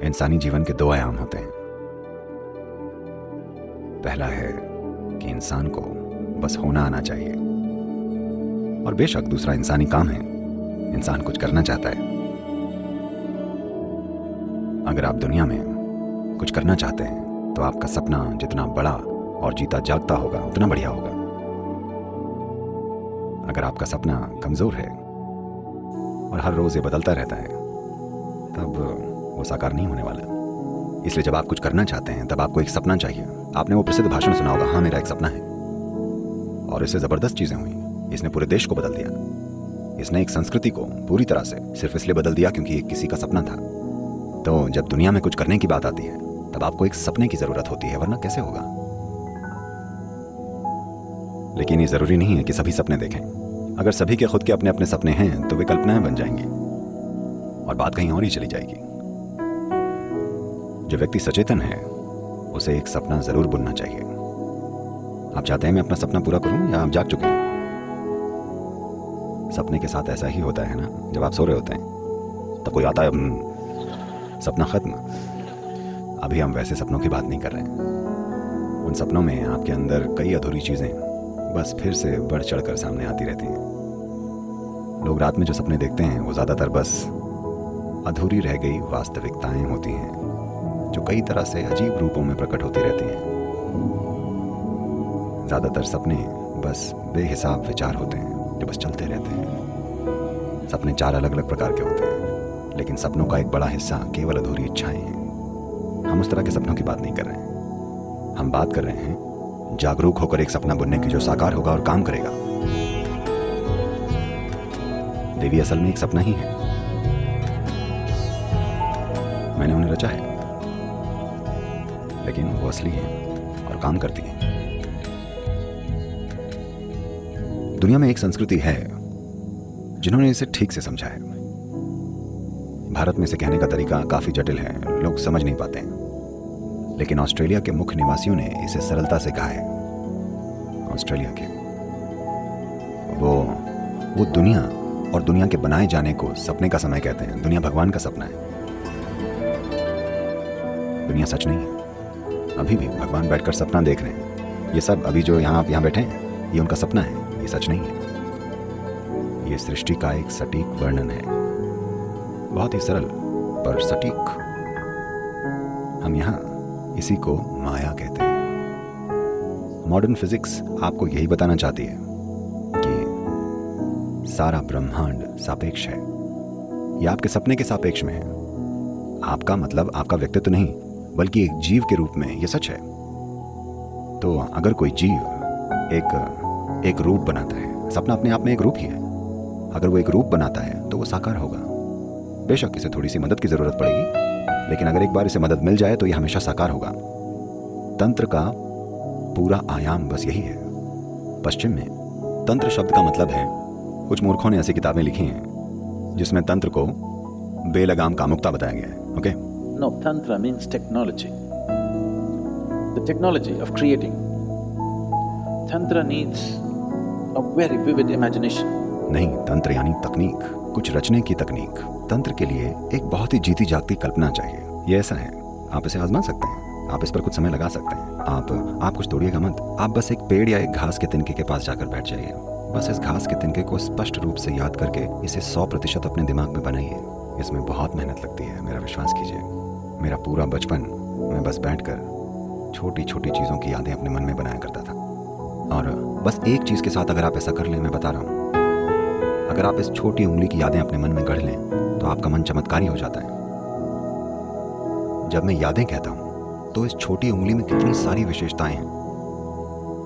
इंसानी जीवन के दो आयाम होते हैं। पहला है कि इंसान को बस होना आना चाहिए, और बेशक दूसरा इंसानी काम है, इंसान कुछ करना चाहता है। अगर आप दुनिया में कुछ करना चाहते हैं तो आपका सपना जितना बड़ा और जीता जागता होगा उतना बढ़िया होगा। अगर आपका सपना कमजोर है और हर रोज ये बदलता रहता है तब वो साकार नहीं होने वाला। इसलिए जब आप कुछ करना चाहते हैं तब आपको एक सपना चाहिए। आपने वो प्रसिद्ध भाषण सुना होगा, हाँ मेरा एक सपना है, और इससे जबरदस्त चीजें हुई। इसने पूरे देश को बदल दिया। इसने एक संस्कृति को पूरी तरह से सिर्फ इसलिए बदल दिया क्योंकि ये किसी का सपना था। तो जब दुनिया में कुछ करने की बात आती है तब आपको एक सपने की जरूरत होती है, वरना कैसे होगा। लेकिन ये जरूरी नहीं है कि सभी सपने देखें। अगर सभी के खुद के अपने अपने सपने हैं तो वे कल्पनाएं बन जाएंगी और बात कहीं और ही चली जाएगी। जो व्यक्ति सचेतन है उसे एक सपना जरूर बुनना चाहिए। आप चाहते हैं मैं अपना सपना पूरा करूं या आप जाग चुके हैं? सपने के साथ ऐसा ही होता है ना, जब आप सो रहे होते हैं तब कोई आता है, सपना खत्म। अभी हम वैसे सपनों की बात नहीं कर रहे हैं। उन सपनों में आपके अंदर कई अधूरी चीजें बस फिर से बढ़ चढ़कर सामने आती रहती हैं। लोग रात में जो सपने देखते हैं वो ज्यादातर बस अधूरी रह गई वास्तविकताएं होती हैं जो कई तरह से अजीब रूपों में प्रकट होती रहती हैं। ज्यादातर सपने बस बेहिसाब विचार होते हैं जो बस चलते रहते हैं। सपने 4 अलग अलग प्रकार के होते हैं, लेकिन सपनों का एक बड़ा हिस्सा केवल अधूरी इच्छाएं हैं। हम उस तरह के सपनों की बात नहीं कर रहे हैं। हम बात कर रहे हैं जागरूक होकर एक सपना बुनने की जो साकार होगा और काम करेगा। देवी असल में एक सपना ही है। मैंने उन्हें रचा है, लेकिन वो असली है और काम करती है। दुनिया में एक संस्कृति है जिन्होंने इसे ठीक से समझा है। भारत में इसे कहने का तरीका काफी जटिल है, लोग समझ नहीं पाते हैं। लेकिन ऑस्ट्रेलिया के मुख्य निवासियों ने इसे सरलता से कहा है। ऑस्ट्रेलिया के वो दुनिया और दुनिया के बनाए जाने को सपने का समय कहते हैं। दुनिया भगवान का सपना है। दुनिया सच नहीं है। अभी भी भगवान बैठकर सपना देख रहे हैं। ये सब अभी जो आप यहाँ बैठे हैं ये उनका सपना है, ये सच नहीं है। ये सृष्टि का एक सटीक वर्णन है, बहुत ही सरल पर सटीक। हम यहाँ इसी को माया कहते हैं। मॉडर्न फिजिक्स आपको यही बताना चाहती है कि सारा ब्रह्मांड सापेक्ष है। यह आपके सपने के सापेक्ष में है। आपका मतलब आपका व्यक्तित्व नहीं, बल्कि एक जीव के रूप में यह सच है। तो अगर कोई जीव एक रूप बनाता है, सपना अपने आप में एक रूप ही है। अगर वो एक रूप बनाता है तो वो साकार होगा। बेशक इसे थोड़ी सी मदद की जरूरत पड़ेगी, लेकिन अगर एक बार इसे मदद मिल जाए तो यह हमेशा साकार होगा। तंत्र का पूरा आयाम बस यही है। पश्चिम में तंत्र शब्द का मतलब है, कुछ मूर्खों ने ऐसी किताबें लिखी हैं जिसमें तंत्र को बेलगाम कामुकता बताया गया है। Okay? No, tantra means technology. The technology of creating. Tantra needs a very vivid imagination. नहीं, तंत्र यानी तकनीक, कुछ रचने की तकनीक। तंत्र के लिए एक बहुत ही जीती जागती कल्पना चाहिए। ये ऐसा है, आप इसे आजमा सकते हैं, आप इस पर कुछ समय लगा सकते हैं। आप कुछ तोड़िएगा मत। आप बस एक पेड़ या एक घास के तिनके के पास जाकर बैठ जाइए। बस इस घास के तिनके को स्पष्ट रूप से याद करके इसे 100% अपने दिमाग में बनाइए। इसमें बहुत मेहनत लगती है, मेरा विश्वास कीजिए। मेरा पूरा बचपन मैं बस बैठकर छोटी छोटी चीज़ों की यादें अपने मन में बनाया करता था। और बस एक चीज़ के साथ अगर आप ऐसा कर लें, मैं बता रहा हूँ, अगर आप इस छोटी उंगली की यादें अपने मन में गढ़ लें तो आपका मन चमत्कारी हो जाता है। जब मैं यादें कहता हूँ तो इस छोटी उंगली में कितनी सारी विशेषताएं हैं।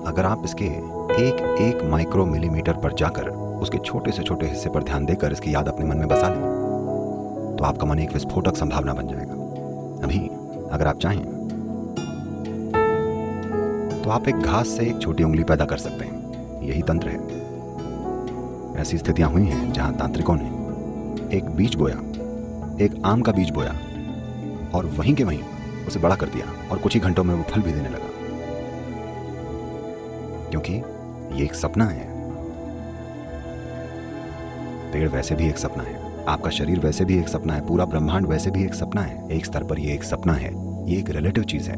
अगर आप इसके एक एक माइक्रो मिलीमीटर पर जाकर उसके छोटे से छोटे हिस्से पर ध्यान देकर इसकी याद अपने मन में बसा लें तो आपका मन एक विस्फोटक संभावना बन जाएगा। अभी अगर आप चाहें तो आप एक घास से एक छोटी उंगली पैदा कर सकते हैं। यही तंत्र है। ऐसी स्थितियां हुई हैं जहां तांत्रिकों ने एक बीज बोया, एक आम का बीज बोया, और वहीं के वहीं उसे बड़ा कर दिया और कुछ ही घंटों में वो फल भी देने लगा, क्योंकि ये एक सपना है। पेड़ वैसे भी एक सपना है। आपका शरीर वैसे भी एक सपना है, पूरा ब्रह्मांड वैसे भी एक सपना है। एक स्तर पर ये एक सपना है, ये एक रिलेटिव चीज है।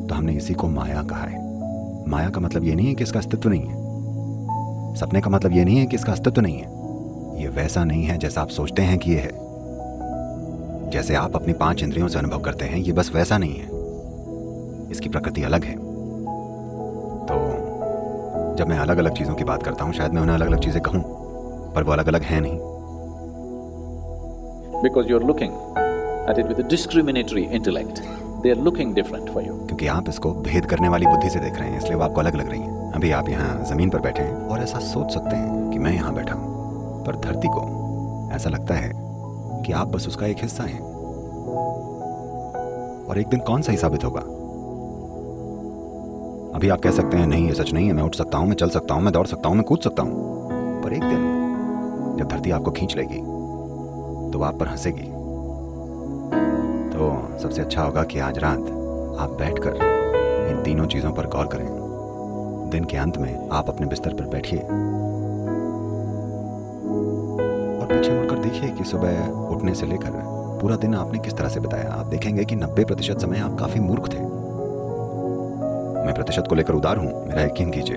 तो हमने इसी को माया कहा है। माया का मतलब ये नहीं है कि इसका अस्तित्व नहीं है। सपने का मतलब ये नहीं है कि इसका अस्तित्व नहीं है। ये वैसा नहीं है जैसा आप सोचते हैं कि ये है। जैसे आप अपनी 5 इंद्रियों से अनुभव करते हैं, ये बस वैसा नहीं है। इसकी प्रकृति अलग है। तो जब मैं अलग अलग चीजों की बात करता हूं, शायद मैं उन्हें अलग अलग चीजें कहूं, पर वो अलग अलग हैं नहीं। Because you're looking at it with a discriminatory intellect. They're looking different for you. क्योंकि आप इसको भेद करने वाली बुद्धि से देख रहे हैं, इसलिए वो आपको अलग लग रही हैं। अभी आप यहाँ जमीन पर बैठे हैं और ऐसा सोच सकते हैं कि मैं यहाँ बैठा हूँ, पर धरती को ऐसा लगता है कि आप बस उसका एक हिस्सा हैं। और एक दिन कौन सही साबित होगा? अभी आप कह सकते हैं नहीं, ये सच नहीं है, मैं उठ सकता हूँ, मैं चल सकता हूँ, मैं दौड़ सकता हूँ, मैं कूद सकता हूँ। पर एक दिन जब धरती आपको खींच लेगी तो वो आप पर हंसेगी। तो सबसे अच्छा होगा कि आज रात आप बैठकर इन तीनों चीजों पर गौर करें। दिन के अंत में आप अपने बिस्तर पर बैठिए और पीछे मुड़कर देखिए कि सुबह उठने से लेकर पूरा दिन आपने किस तरह से बिताया। आप देखेंगे कि 90% समय आप काफी मूर्ख थे। मैं प्रतिशत को लेकर उदार हूं, मेरा यकीन कीजिए।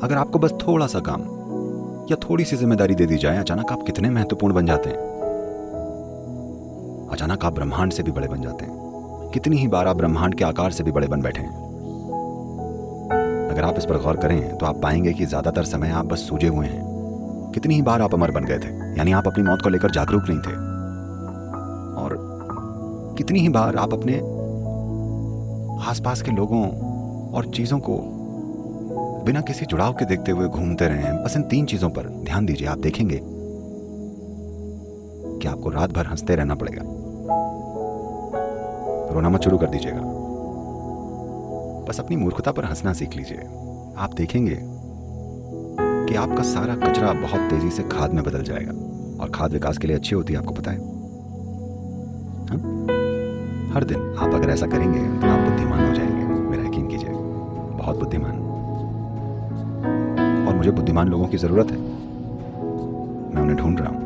अगर आपको बस थोड़ा सा काम या थोड़ी सी जिम्मेदारी दे दी जाए, अचानक आप कितने महत्वपूर्ण बन जाते हैं। अचानक आप ब्रह्मांड से भी बड़े बन जाते हैं। कितनी ही बार आप ब्रह्मांड के आकार से भी बड़े बन बैठे हैं। अगर आप इस पर गौर करें तो आप पाएंगे कि ज्यादातर समय आप बस सूजे हुए हैं। कितनी ही बार आप अमर बन गए थे, यानी आप अपनी मौत को लेकर जागरूक नहीं थे। और कितनी ही बार आप अपने आसपास के लोगों और चीजों को बिना किसी जुड़ाव के देखते हुए घूमते रहे हैं। बस इन 3 चीजों पर ध्यान दीजिए, आप देखेंगे कि आपको रात भर हंसते रहना पड़ेगा। रोना मत शुरू कर दीजिएगा, बस अपनी मूर्खता पर हंसना सीख लीजिए। आप देखेंगे कि आपका सारा कचरा बहुत तेजी से खाद में बदल जाएगा। और खाद विकास के लिए अच्छी होती है, आपको पता है। हाँ? हर दिन आप अगर ऐसा करेंगे तो आप बुद्धिमान हो जाएंगे, मेरा यकीन कीजिए, बहुत बुद्धिमान। और मुझे बुद्धिमान लोगों की जरूरत है, मैं उन्हें ढूंढ रहा हूं।